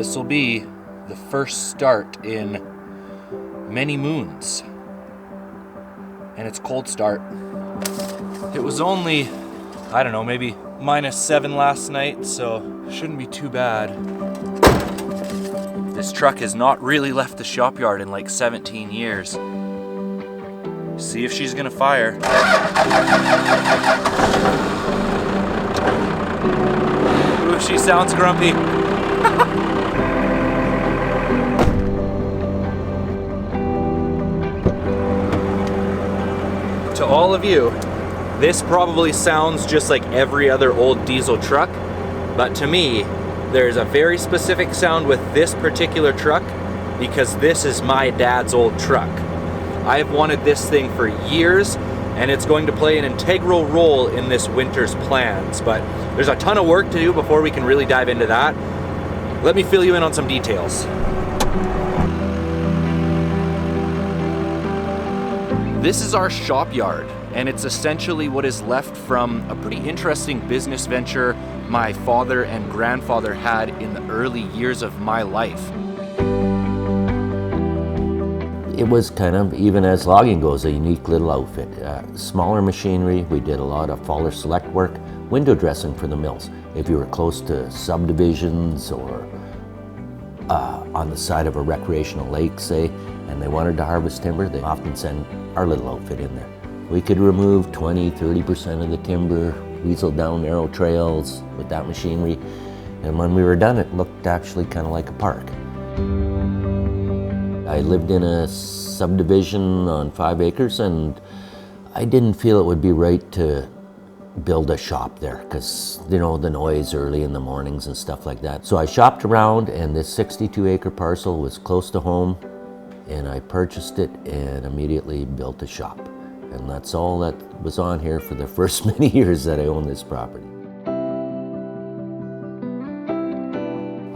This will be the first start in many moons. And it's cold start. It was only, I don't know, maybe -7 last night, so shouldn't be too bad. This truck has not really left the shopyard in like 17 years. See if she's gonna fire. Ooh, she sounds grumpy. To all of you, this probably sounds just like every other old diesel truck, but to me, there's a very specific sound with this particular truck because this is my dad's old truck. I've wanted this thing for years, and it's going to play an integral role in this winter's plans, but there's a ton of work to do before we can really dive into that. Let me fill you in on some details. This is our shop yard, and it's essentially what is left from a pretty interesting business venture my father and grandfather had in the early years of my life. It was kind of, even as logging goes, a unique little outfit. Smaller machinery, we did a lot of faller select work, window dressing for the mills. If you were close to subdivisions or on the side of a recreational lake, say, and they wanted to harvest timber, they often send our little outfit in there. We could remove 20-30% of the timber, weasel down narrow trails with that machinery, and when we were done, it looked actually kind of like a park. I lived in a subdivision on 5 acres, and I didn't feel it would be right to build a shop there because, you know, the noise early in the mornings and stuff like that. So I shopped around, and this 62-acre parcel was close to home, and I purchased it and immediately built a shop. And that's all that was on here for the first many years that I owned this property.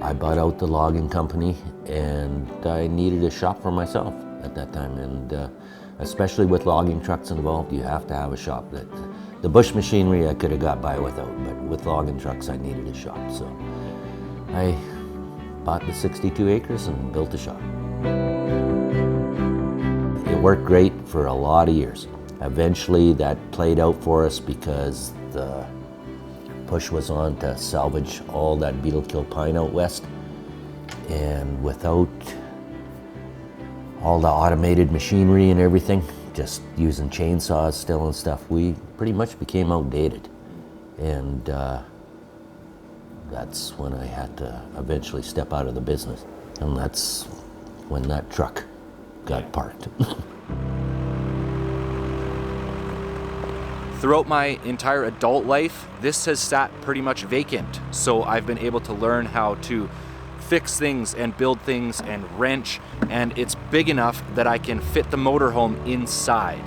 I bought out the logging company, and I needed a shop for myself at that time. And especially with logging trucks involved, you have to have a shop. The bush machinery I could have got by without, but with logging trucks I needed a shop. So I bought the 62 acres and built a shop. It worked great for a lot of years. Eventually that played out for us because the push was on to salvage all that beetle kill pine out west, and without all the automated machinery and everything, just using chainsaws still and stuff, we pretty much became outdated, and that's when I had to eventually step out of the business, and that's when that truck got parked. Throughout my entire adult life, this has sat pretty much vacant. So I've been able to learn how to fix things and build things and wrench, and it's big enough that I can fit the motorhome inside.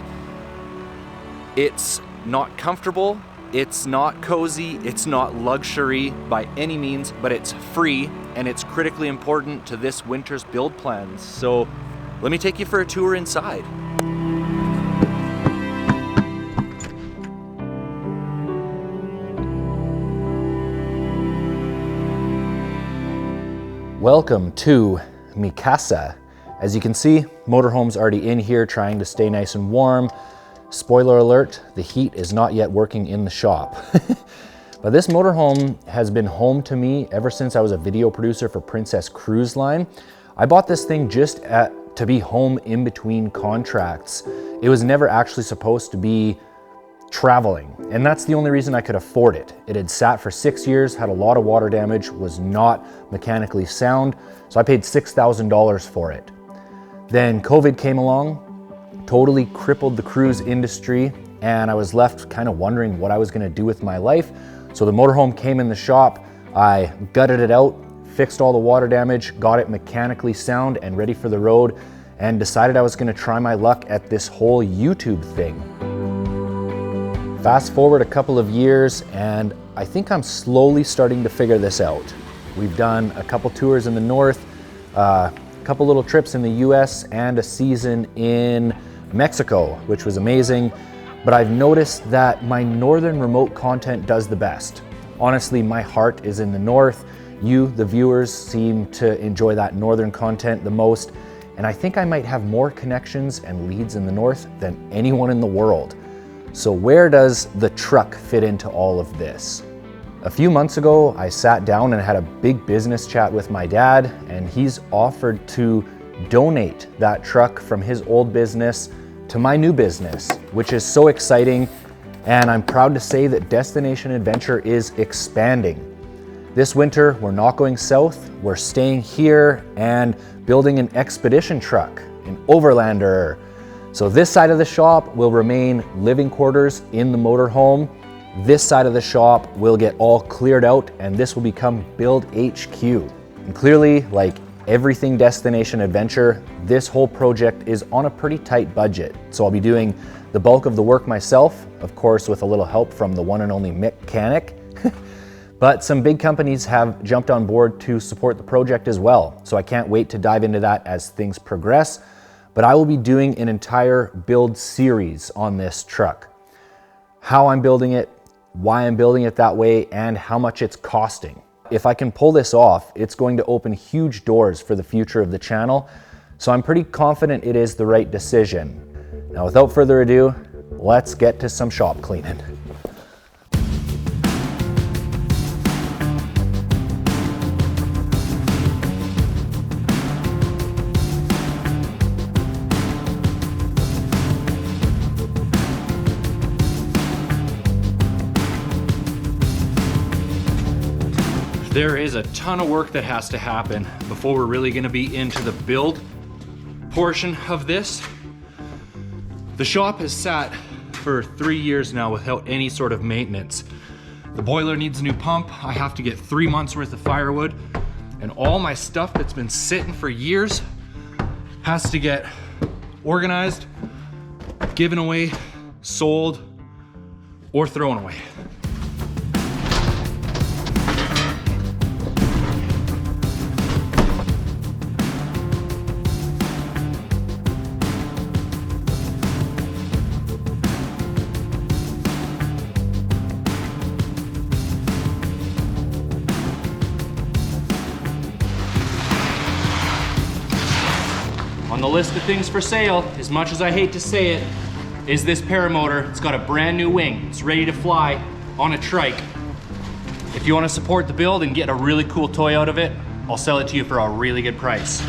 It's not comfortable, it's not cozy, it's not luxury by any means, but it's free, and it's critically important to this winter's build plans. So let me take you for a tour inside. Welcome to Mikasa. As you can see, motorhome's already in here trying to stay nice and warm. Spoiler alert, the heat is not yet working in the shop. But this motorhome has been home to me ever since I was a video producer for Princess Cruise Line. I bought this thing just to be home in between contracts. It was never actually supposed to be traveling, and that's the only reason I could afford it. It had sat for 6 years, had a lot of water damage, was not mechanically sound, so I paid $6,000 for it. Then COVID came along, totally crippled the cruise industry, and I was left kind of wondering what I was gonna do with my life. So the motorhome came in the shop, I gutted it out, fixed all the water damage, got it mechanically sound and ready for the road, and decided I was gonna try my luck at this whole YouTube thing. Fast forward a couple of years, and I think I'm slowly starting to figure this out. We've done a couple tours in the north, a couple little trips in the US, and a season in Mexico, which was amazing. But I've noticed that my northern remote content does the best. Honestly, my heart is in the north. You, the viewers, seem to enjoy that northern content the most, and I think I might have more connections and leads in the north than anyone in the world. So where does the truck fit into all of this? A few months ago, I sat down and had a big business chat with my dad, and he's offered to donate that truck from his old business to my new business, which is so exciting. And I'm proud to say that Destination Adventure is expanding. This winter, we're not going south, we're staying here and building an expedition truck, an overlander. So this side of the shop will remain living quarters in the motorhome. This side of the shop will get all cleared out, and this will become Build HQ. And clearly, like everything Destination Adventure, this whole project is on a pretty tight budget. So I'll be doing the bulk of the work myself, of course with a little help from the one and only mechanic. But some big companies have jumped on board to support the project as well. So I can't wait to dive into that as things progress. But I will be doing an entire build series on this truck. How I'm building it, why I'm building it that way, and how much it's costing. If I can pull this off, it's going to open huge doors for the future of the channel. So I'm pretty confident it is the right decision. Now, without further ado, let's get to some shop cleaning. There is a ton of work that has to happen before we're really gonna be into the build portion of this. The shop has sat for 3 years now without any sort of maintenance. The boiler needs a new pump. I have to get 3 months worth of firewood, and all my stuff that's been sitting for years has to get organized, given away, sold, or thrown away. On the list of things for sale, as much as I hate to say it, is this paramotor. It's got a brand new wing. It's ready to fly on a trike. If you want to support the build and get a really cool toy out of it, I'll sell it to you for a really good price.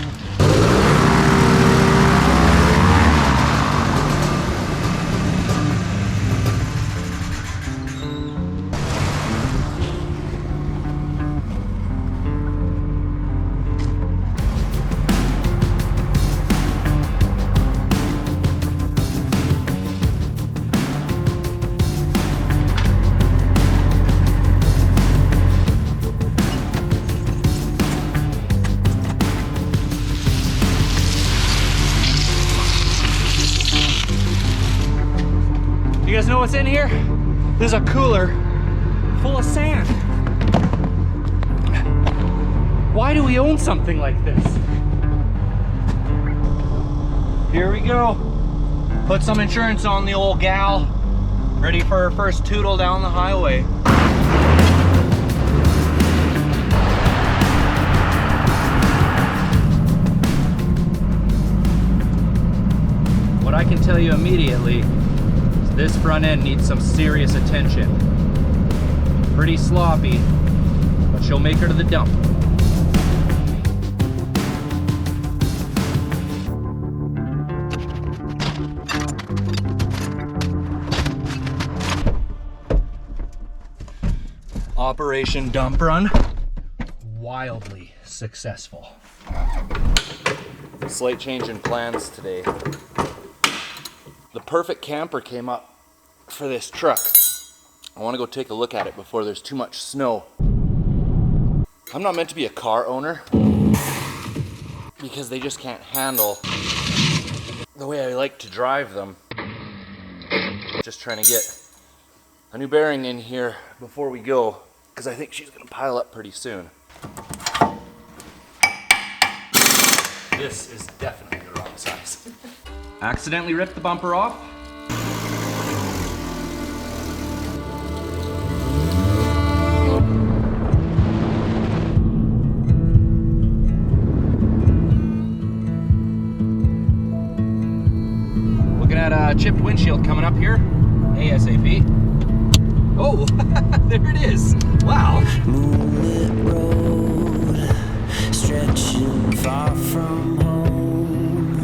You guys know what's in here? There's a cooler full of sand. Why do we own something like this? Here we go. Put some insurance on the old gal. Ready for her first tootle down the highway. What I can tell you immediately is this front end needs some serious attention. Pretty sloppy, but she'll make her to the dump. Operation Dump Run, wildly successful. Slight change in plans today. The perfect camper came up for this truck. I want to go take a look at it before there's too much snow. I'm not meant to be a car owner because they just can't handle the way I like to drive them. Just trying to get a new bearing in here before we go, because I think she's going to pile up pretty soon. This is definitely the wrong size. Accidentally ripped the bumper off. chipped windshield coming up here, ASAP. Oh, there it is. Wow. Moonlit road, stretching far from home.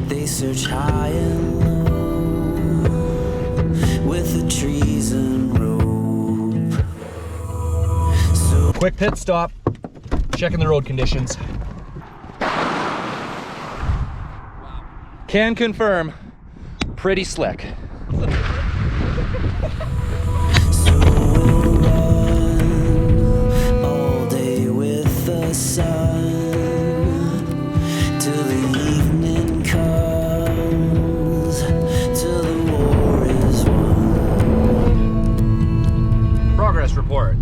They search high and low with the trees and rope. So Quick pit stop, checking the road conditions. Can confirm, pretty slick. all day with the sun till the evening comes, till the war is won. Progress report.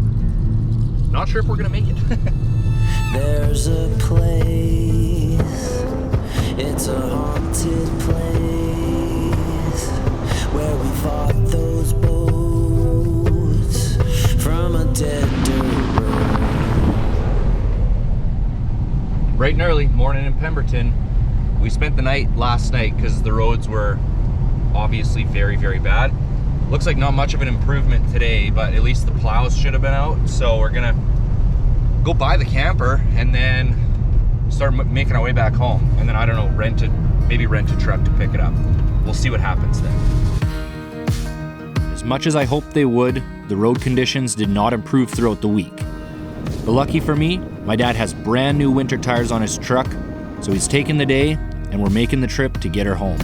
Not sure if we're gonna make it. There's a place, it's a haunted place, where we fought those boats from a dead dirt road. Bright and early, morning in Pemberton. We spent the night last night because the roads were obviously very, very bad. Looks like not much of an improvement today, but at least the plows should have been out. So we're gonna go buy the camper and then start making our way back home. And then, I don't know, maybe rent a truck to pick it up. We'll see what happens then. As much as I hoped they would, the road conditions did not improve throughout the week. But lucky for me, my dad has brand new winter tires on his truck, so he's taking the day and we're making the trip to get her home.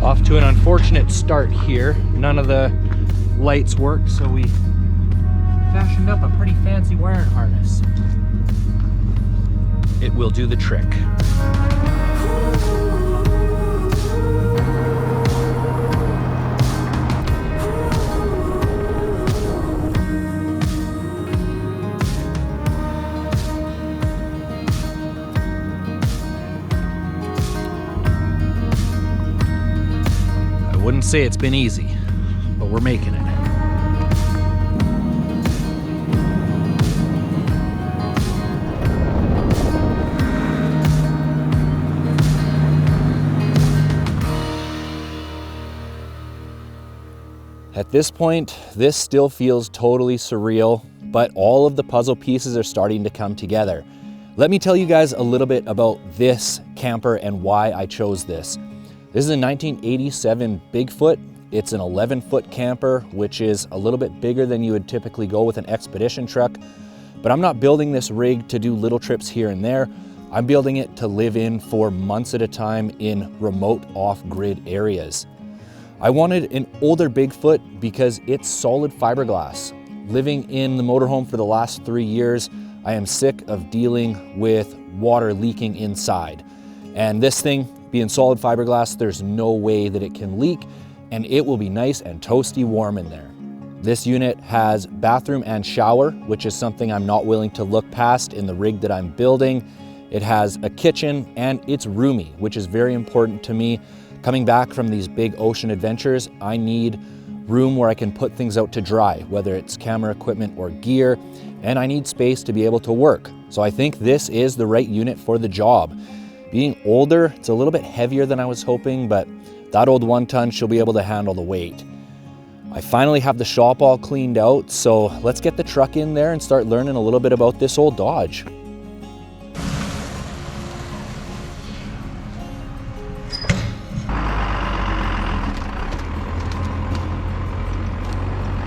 Off to an unfortunate start here. None of the lights work, so we fashioned up a pretty fancy wiring harness. It will do the trick. I wouldn't say it's been easy, but we're making it. At this point, this still feels totally surreal, but all of the puzzle pieces are starting to come together. Let me tell you guys a little bit about this camper and why I chose this. This is a 1987 Bigfoot. It's an 11-foot camper, which is a little bit bigger than you would typically go with an expedition truck. But I'm not building this rig to do little trips here and there. I'm building it to live in for months at a time in remote off-grid areas. I wanted an older Bigfoot because it's solid fiberglass. Living in the motorhome for the last 3 years, I am sick of dealing with water leaking inside. And this thing, being solid fiberglass, there's no way that it can leak, and it will be nice and toasty warm in there. This unit has bathroom and shower, which is something I'm not willing to look past in the rig that I'm building. It has a kitchen and it's roomy, which is very important to me. Coming back from these big ocean adventures, I need room where I can put things out to dry, whether it's camera equipment or gear, and I need space to be able to work. So I think this is the right unit for the job. Being older, it's a little bit heavier than I was hoping, but that old 1-ton she'll be able to handle the weight. I finally have the shop all cleaned out, so let's get the truck in there and start learning a little bit about this old Dodge.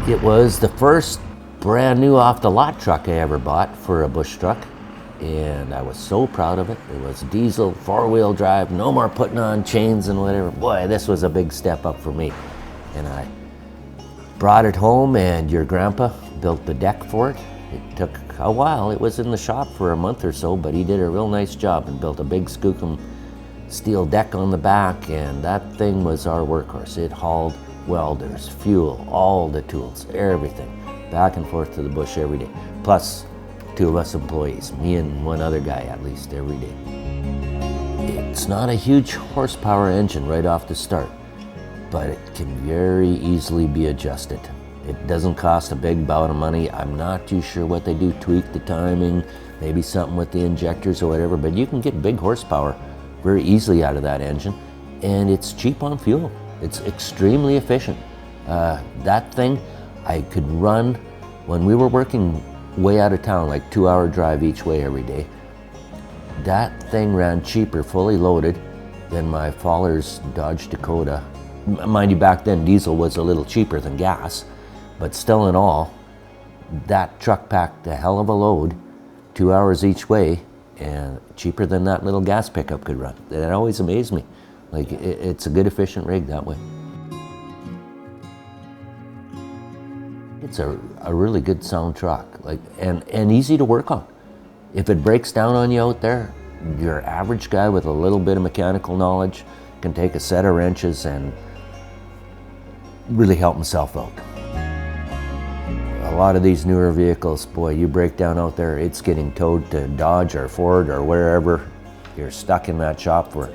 It was the first brand new off the lot truck I ever bought for a bush truck, and I was so proud of it. It was diesel, 4-wheel drive, no more putting on chains and whatever. Boy, this was a big step up for me. And I brought it home, and your grandpa built the deck for it. It took a while. It was in the shop for a month or so, but he did a real nice job and built a big skookum steel deck on the back, and that thing was our workhorse. It hauled welders, fuel, all the tools, everything, back and forth to the bush every day. Plus 2 of us employees, me and 1 other guy at least every day. It's not a huge horsepower engine right off the start, but it can very easily be adjusted. It doesn't cost a big bout of money. I'm not too sure what they do, tweak the timing, maybe something with the injectors or whatever, but you can get big horsepower very easily out of that engine. and it's cheap on fuel. It's extremely efficient. That thing I could run when we were working way out of town, like 2-hour drive each way every day. That thing ran cheaper, fully loaded, than my father's Dodge Dakota. Mind you, back then diesel was a little cheaper than gas, but still in all, that truck packed a hell of a load, 2 hours each way, and cheaper than that little gas pickup could run. That always amazed me. Like, it's a good, efficient rig that way. It's a really good sound truck, like, and easy to work on. If it breaks down on you out there, your average guy with a little bit of mechanical knowledge can take a set of wrenches and really help himself out. A lot of these newer vehicles, boy, you break down out there, it's getting towed to Dodge or Ford or wherever. You're stuck in that shop for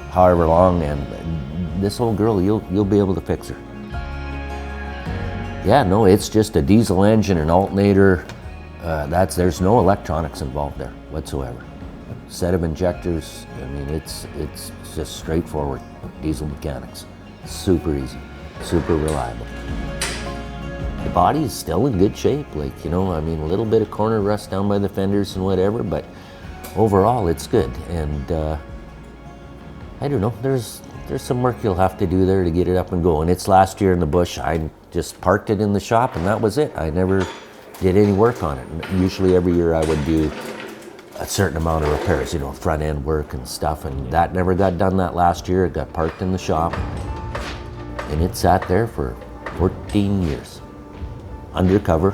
however long, and this old girl, you'll be able to fix her. Yeah, no, it's just a diesel engine, an alternator. There's no electronics involved there whatsoever. Set of injectors, I mean, it's just straightforward diesel mechanics. Super easy, super reliable. The body is still in good shape, like, you know, I mean, a little bit of corner rust down by the fenders and whatever, but overall it's good. And I don't know, there's some work you'll have to do there to get it up and going. It's last year in the bush. I just parked it in the shop and that was it. I never did any work on it. And usually every year I would do a certain amount of repairs, you know, front end work and stuff, and that never got done that last year. It got parked in the shop and it sat there for 14 years, undercover.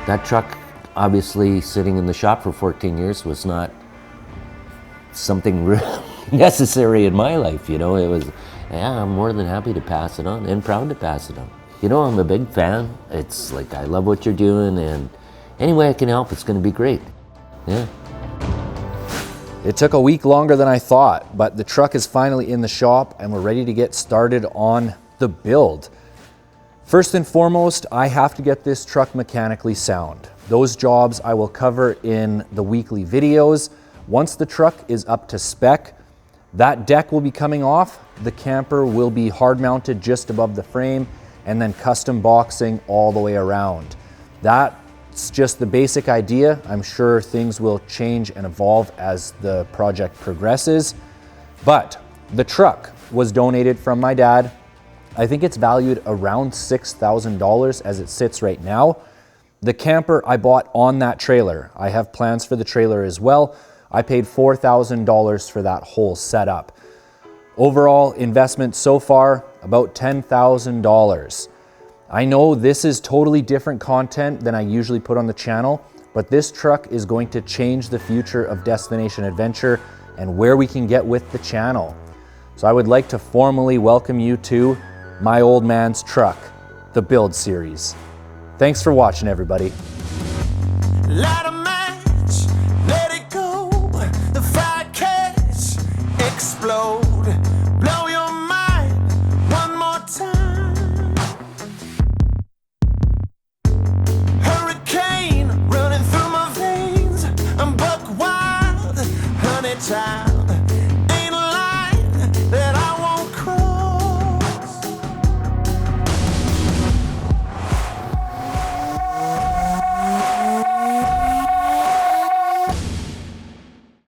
That truck, obviously sitting in the shop for 14 years was not something really necessary in my life, you know. It was, yeah, I'm more than happy to pass it on and proud to pass it on. You know, I'm a big fan. It's like, I love what you're doing, and any way I can help, it's gonna be great. Yeah. It took a week longer than I thought, but the truck is finally in the shop and we're ready to get started on the build. First and foremost, I have to get this truck mechanically sound. Those jobs I will cover in the weekly videos. Once the truck is up to spec, that deck will be coming off. The camper will be hard mounted just above the frame, and then custom boxing all the way around. That's just the basic idea. I'm sure things will change and evolve as the project progresses. But the truck was donated from my dad. I think it's valued around $6,000 as it sits right now. The camper I bought on that trailer. I have plans for the trailer as well. I paid $4,000 for that whole setup. Overall investment so far, about $10,000. I know this is totally different content than I usually put on the channel, but this truck is going to change the future of Destination Adventure and where we can get with the channel. So I would like to formally welcome you to My Old Man's Truck, the Build series. Thanks for watching, everybody. Light a match, let it go. The fire catch, explode, blow your